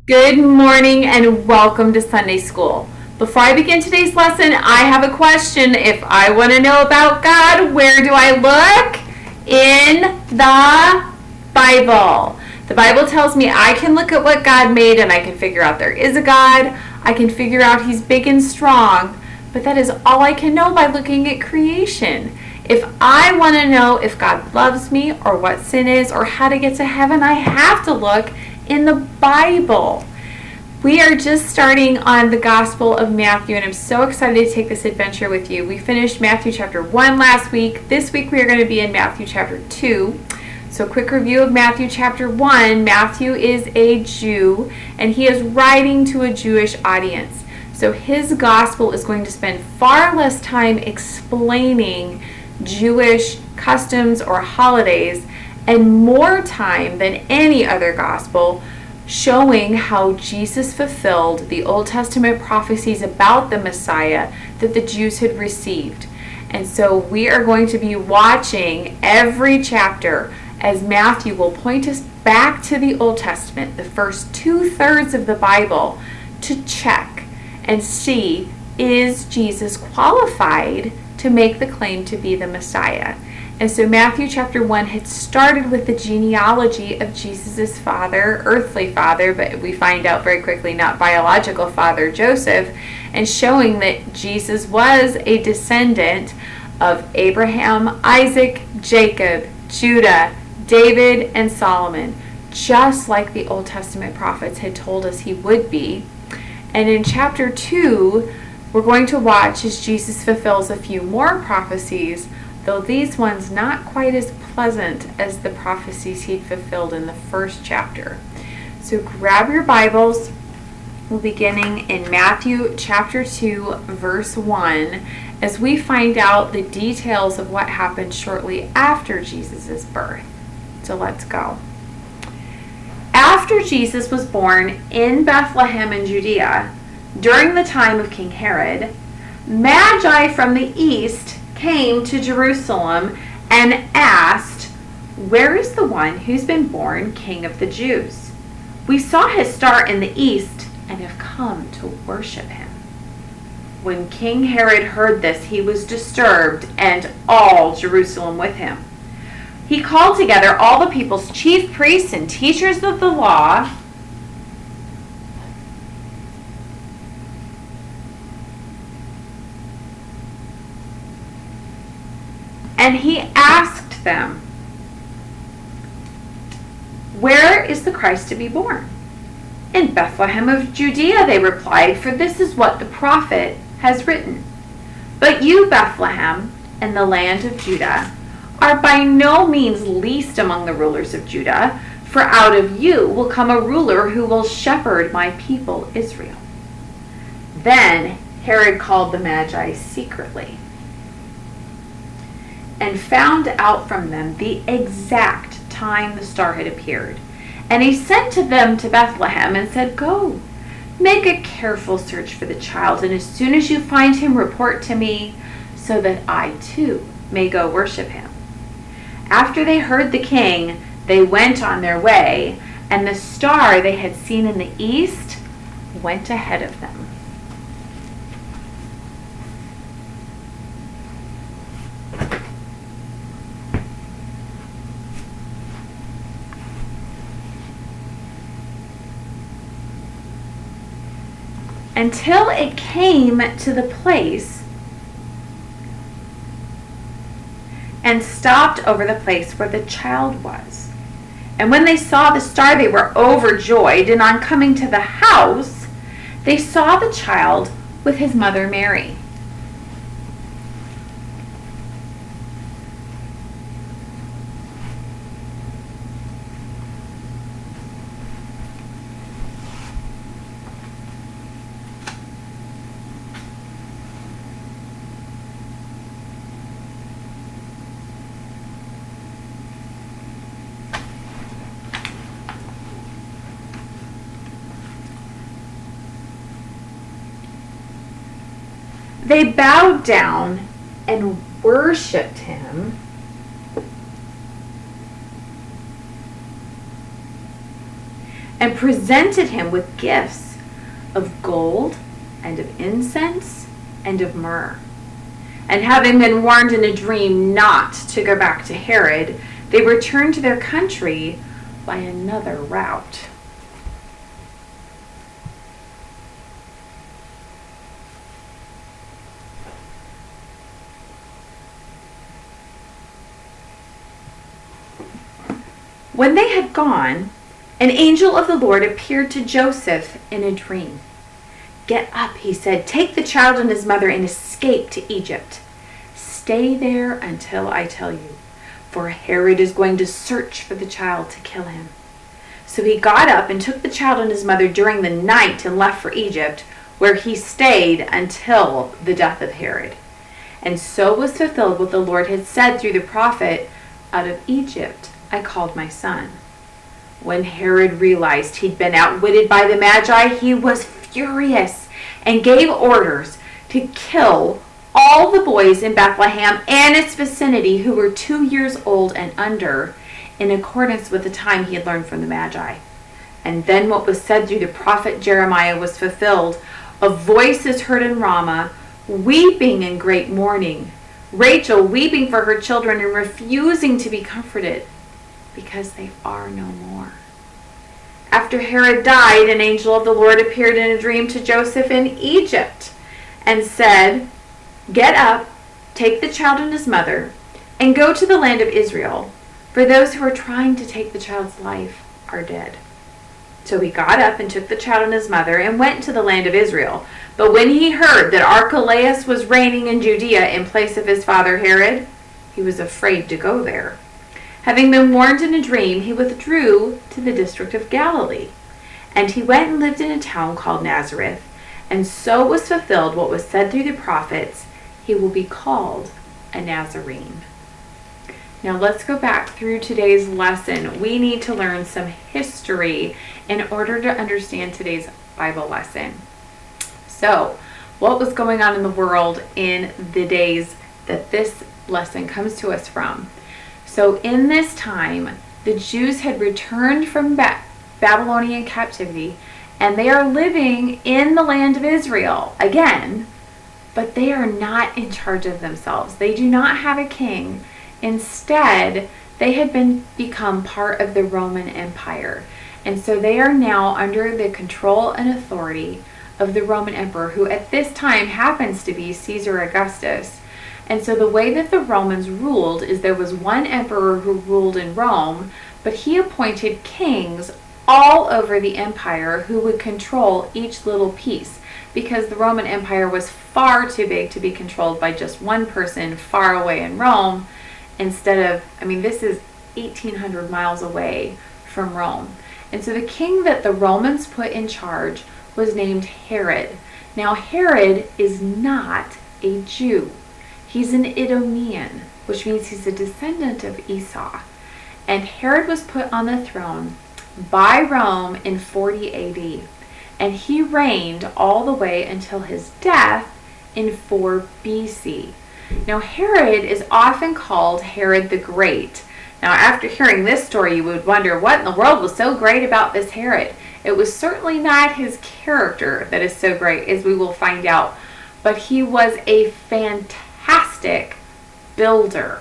Good morning and welcome to Sunday School. Before I begin today's lesson, I have a question. If I want to know about God, where do I look? In the Bible. The Bible tells me I can look at what God made and I can figure out there is a God. I can figure out He's big and strong, but that is all I can know by looking at creation. If I want to know if God loves me or what sin is or how to get to heaven, I have to look in the Bible. We are just starting on the Gospel of Matthew, and I'm so excited to take this adventure with you. We finished Matthew chapter 1 last week. This week we are going to be in Matthew chapter 2. So quick review of Matthew chapter 1. Matthew is a Jew, and he is writing to a Jewish audience. So his gospel is going to spend far less time explaining Jewish customs or holidays and more time than any other gospel showing how Jesus fulfilled the Old Testament prophecies about the Messiah that the Jews had received. And so we are going to be watching every chapter as Matthew will point us back to the Old Testament, the first 2/3 of the Bible, to check and see, is Jesus qualified to make the claim to be the Messiah? And so Matthew chapter 1 had started with the genealogy of Jesus' father, earthly father, but we find out very quickly not biological father, Joseph, and showing that Jesus was a descendant of Abraham, Isaac, Jacob, Judah, David, and Solomon, just like the Old Testament prophets had told us he would be. And in chapter 2, we're going to watch as Jesus fulfills a few more prophecies, though these ones not quite as pleasant as the prophecies he'd fulfilled in the first chapter. So grab your Bibles. We're beginning in Matthew chapter 2, verse 1, as we find out the details of what happened shortly after Jesus' birth. So let's go. After Jesus was born in Bethlehem in Judea, during the time of King Herod, Magi from the east came to Jerusalem and asked, "Where is the one who's been born King of the Jews? We saw his star in the east and have come to worship him." When King Herod heard this, he was disturbed, and all Jerusalem with him. He called together all the people's chief priests and teachers of the law and he asked them, "Where is the Christ to be born?" "In Bethlehem of Judea," they replied, "for this is what the prophet has written. But you, Bethlehem, in the land of Judah, are by no means least among the rulers of Judah, for out of you will come a ruler who will shepherd my people Israel." Then Herod called the Magi secretly and found out from them the exact time the star had appeared. And he sent to them to Bethlehem and said, "Go, make a careful search for the child, and as soon as you find him, report to me, so that I too may go worship him." After they heard the king, they went on their way, and the star they had seen in the east went ahead of them. Until it came to the place and stopped over the place where the child was. And when they saw the star, they were overjoyed, and on coming to the house, they saw the child with his mother Mary. They bowed down and worshipped him. and presented him with gifts of gold and of incense and of myrrh. And having been warned in a dream not to go back to Herod, they returned to their country by another route. When they had gone, an angel of the Lord appeared to Joseph in a dream. "Get up," he said, "take the child and his mother and escape to Egypt. Stay there until I tell you, for Herod is going to search for the child to kill him." So he got up and took the child and his mother during the night and left for Egypt, where he stayed until the death of Herod. And so was fulfilled what the Lord had said through the prophet, "Out of Egypt I called my son." When Herod realized he'd been outwitted by the Magi, he was furious and gave orders to kill all the boys in Bethlehem and its vicinity who were 2 years old and under, in accordance with the time he had learned from the Magi. And then what was said through the prophet Jeremiah was fulfilled. "A voice is heard in Ramah, weeping in great mourning, Rachel weeping for her children and refusing to be comforted, because they are no more." After Herod died, an angel of the Lord appeared in a dream to Joseph in Egypt and said, "Get up, take the child and his mother, and go to the land of Israel, for those who are trying to take the child's life are dead." So he got up and took the child and his mother and went to the land of Israel. But when he heard that Archelaus was reigning in Judea in place of his father Herod, he was afraid to go there. Having been warned in a dream, he withdrew to the district of Galilee. And he went and lived in a town called Nazareth. And so was fulfilled what was said through the prophets, "He will be called a Nazarene." Now let's go back through today's lesson. We need to learn some history in order to understand today's Bible lesson. So, what was going on in the world in the days that this lesson comes to us from? So in this time, the Jews had returned from Babylonian captivity, and they are living in the land of Israel again, but they are not in charge of themselves. They do not have a king. Instead, they had become part of the Roman Empire. And so they are now under the control and authority of the Roman emperor, who at this time happens to be Caesar Augustus. And so the way that the Romans ruled is there was one emperor who ruled in Rome, but he appointed kings all over the empire who would control each little piece, because the Roman Empire was far too big to be controlled by just one person far away in Rome, instead of, this is 1,800 miles away from Rome. And so the king that the Romans put in charge was named Herod. Now Herod is not a Jew. He's an Idumean, which means he's a descendant of Esau. And Herod was put on the throne by Rome in 40 AD. And he reigned all the way until his death in 4 BC. Now Herod is often called Herod the Great. Now after hearing this story, you would wonder what in the world was so great about this Herod. It was certainly not his character that is so great, as we will find out, but he was a fantastic builder.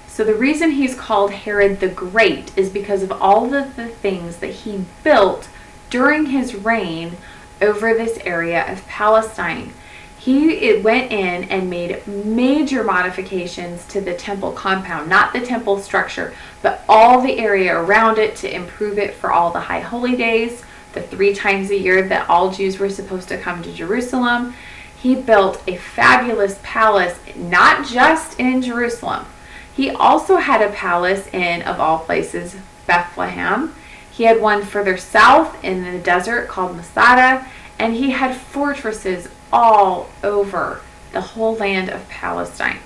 So the reason he's called Herod the Great is because of all of the things that he built during his reign over this area of Palestine. He went in and made major modifications to the temple compound, not the temple structure, but all the area around it to improve it for all the high holy days, the 3 times a year that all Jews were supposed to come to Jerusalem. He built a fabulous palace, not just in Jerusalem. He also had a palace in, of all places, Bethlehem. He had one further south in the desert called Masada, and he had fortresses all over the whole land of Palestine.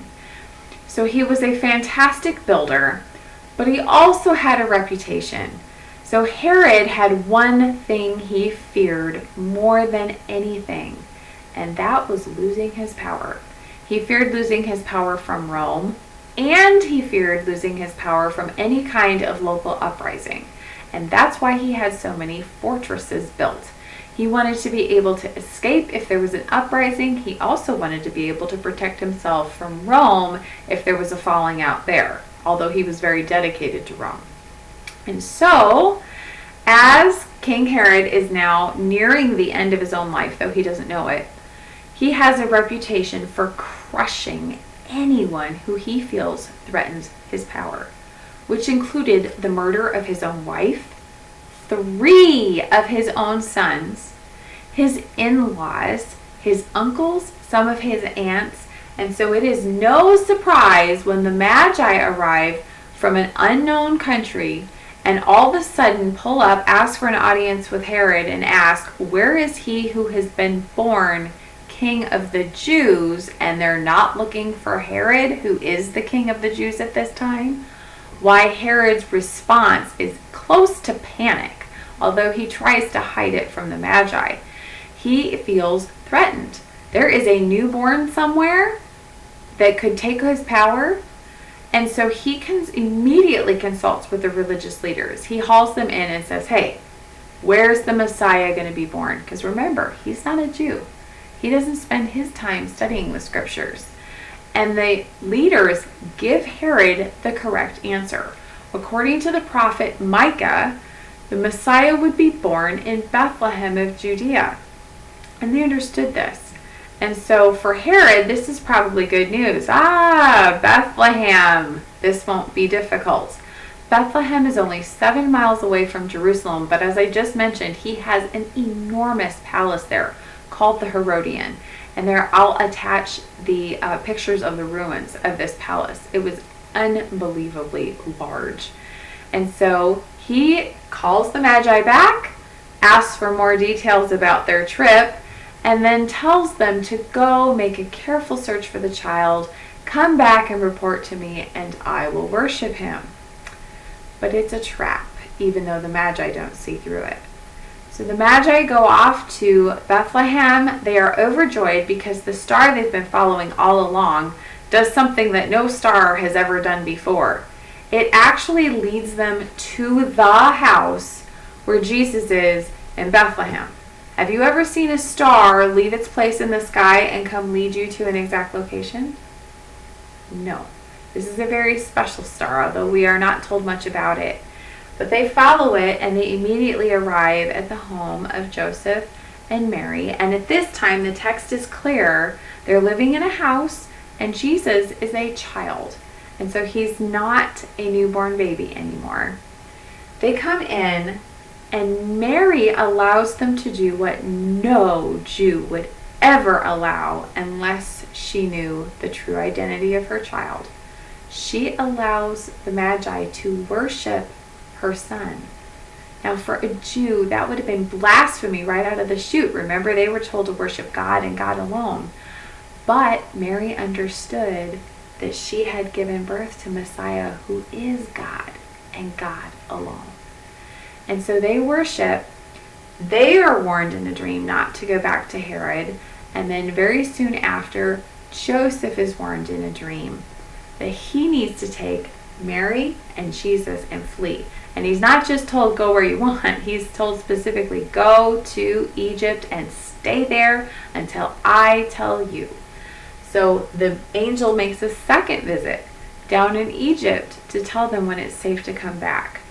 So he was a fantastic builder, but he also had a reputation. So Herod had one thing he feared more than anything, and that was losing his power. He feared losing his power from Rome, and he feared losing his power from any kind of local uprising. And that's why he had so many fortresses built. He wanted to be able to escape if there was an uprising. He also wanted to be able to protect himself from Rome if there was a falling out there, although he was very dedicated to Rome. And so, as King Herod is now nearing the end of his own life, though he doesn't know it, he has a reputation for crushing anyone who he feels threatens his power, which included the murder of his own wife, 3 of his own sons, his in-laws, his uncles, some of his aunts. And so it is no surprise when the Magi arrive from an unknown country and all of a sudden pull up, ask for an audience with Herod, and ask, where is he who has been born King of the Jews? And they're not looking for Herod, who is the King of the Jews at this time. Why Herod's response is close to panic, although he tries to hide it from the Magi. He feels threatened. There is a newborn somewhere that could take his power. And so he immediately consults with the religious leaders. He hauls them in and says, hey, where's the Messiah going to be born? Because remember, he's not a Jew. He doesn't spend his time studying the scriptures. And the leaders give Herod the correct answer. According to the prophet Micah, the Messiah would be born in Bethlehem of Judea. And they understood this. And so for Herod, this is probably good news. Bethlehem. This won't be difficult. Bethlehem is only 7 miles away from Jerusalem, but as I just mentioned, he has an enormous palace there called the Herodian. And there I'll attach the pictures of the ruins of this palace. It was unbelievably large. And so he calls the Magi back, asks for more details about their trip, and then tells them to go make a careful search for the child, come back and report to me, and I will worship him. But it's a trap, even though the Magi don't see through it. So the Magi go off to Bethlehem. They are overjoyed because the star they've been following all along does something that no star has ever done before. It actually leads them to the house where Jesus is in Bethlehem. Have you ever seen a star leave its place in the sky and come lead you to an exact location? No. This is a very special star, although we are not told much about it. But they follow it and they immediately arrive at the home of Joseph and Mary. And at this time, the text is clear. They're living in a house and Jesus is a child. And so he's not a newborn baby anymore. They come in and Mary allows them to do what no Jew would ever allow unless she knew the true identity of her child. She allows the Magi to worship her son. Now for a Jew, that would have been blasphemy right out of the chute. Remember, they were told to worship God and God alone. But Mary understood that she had given birth to Messiah, who is God and God alone. And so they worship. They are warned in a dream not to go back to Herod. And then very soon after, Joseph is warned in a dream that he needs to take Mary and Jesus and flee. And he's not just told go where you want. He's told specifically go to Egypt and stay there until I tell you. So the angel makes a second visit down in Egypt to tell them when it's safe to come back.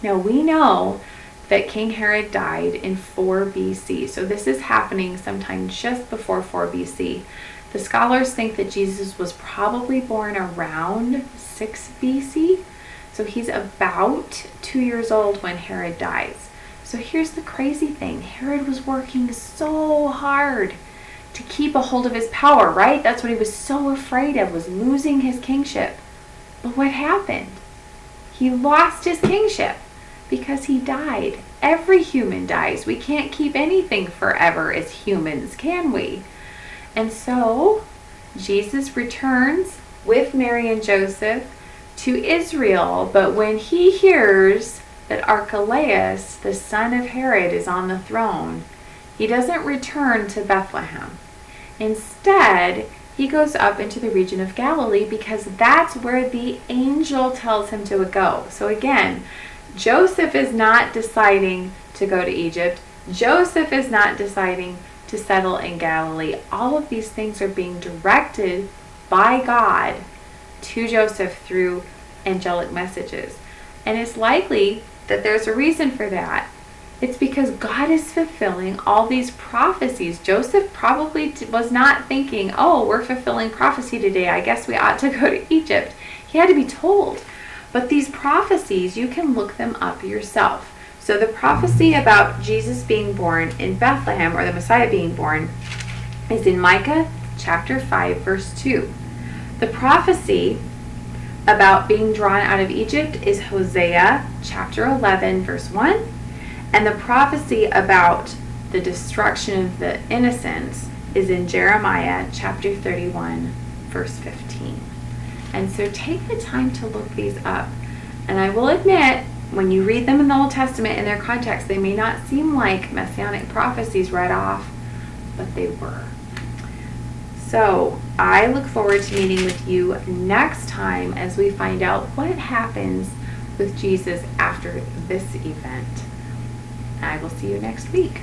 Now we know that King Herod died in 4 BC. So this is happening sometime just before 4 BC. The scholars think that Jesus was probably born around 6 BC. So he's about 2 years old when Herod dies. So here's the crazy thing. Herod was working so hard to keep a hold of his power, right? That's what he was so afraid of, was losing his kingship. But what happened? He lost his kingship because he died. Every human dies. We can't keep anything forever as humans, can we? And so Jesus returns with Mary and Joseph to Israel, but when he hears that Archelaus, the son of Herod, is on the throne, he doesn't return to Bethlehem. Instead, he goes up into the region of Galilee because that's where the angel tells him to go. So again, Joseph is not deciding to go to Egypt. Joseph is not deciding to settle in Galilee. All of these things are being directed by God to Joseph through angelic messages. And it's likely that there's a reason for that. It's because God is fulfilling all these prophecies. Joseph probably was not thinking, oh, we're fulfilling prophecy today, I guess we ought to go to Egypt. He had to be told. But these prophecies, you can look them up yourself. So the prophecy about Jesus being born in Bethlehem, or the Messiah being born, is in Micah chapter 5, verse 2. The prophecy about being drawn out of Egypt is Hosea chapter 11, verse 1. And the prophecy about the destruction of the innocents is in Jeremiah chapter 31, verse 15. And so take the time to look these up. And I will admit, when you read them in the Old Testament in their context, they may not seem like messianic prophecies right off, but they were. So I look forward to meeting with you next time as we find out what happens with Jesus after this event. I will see you next week.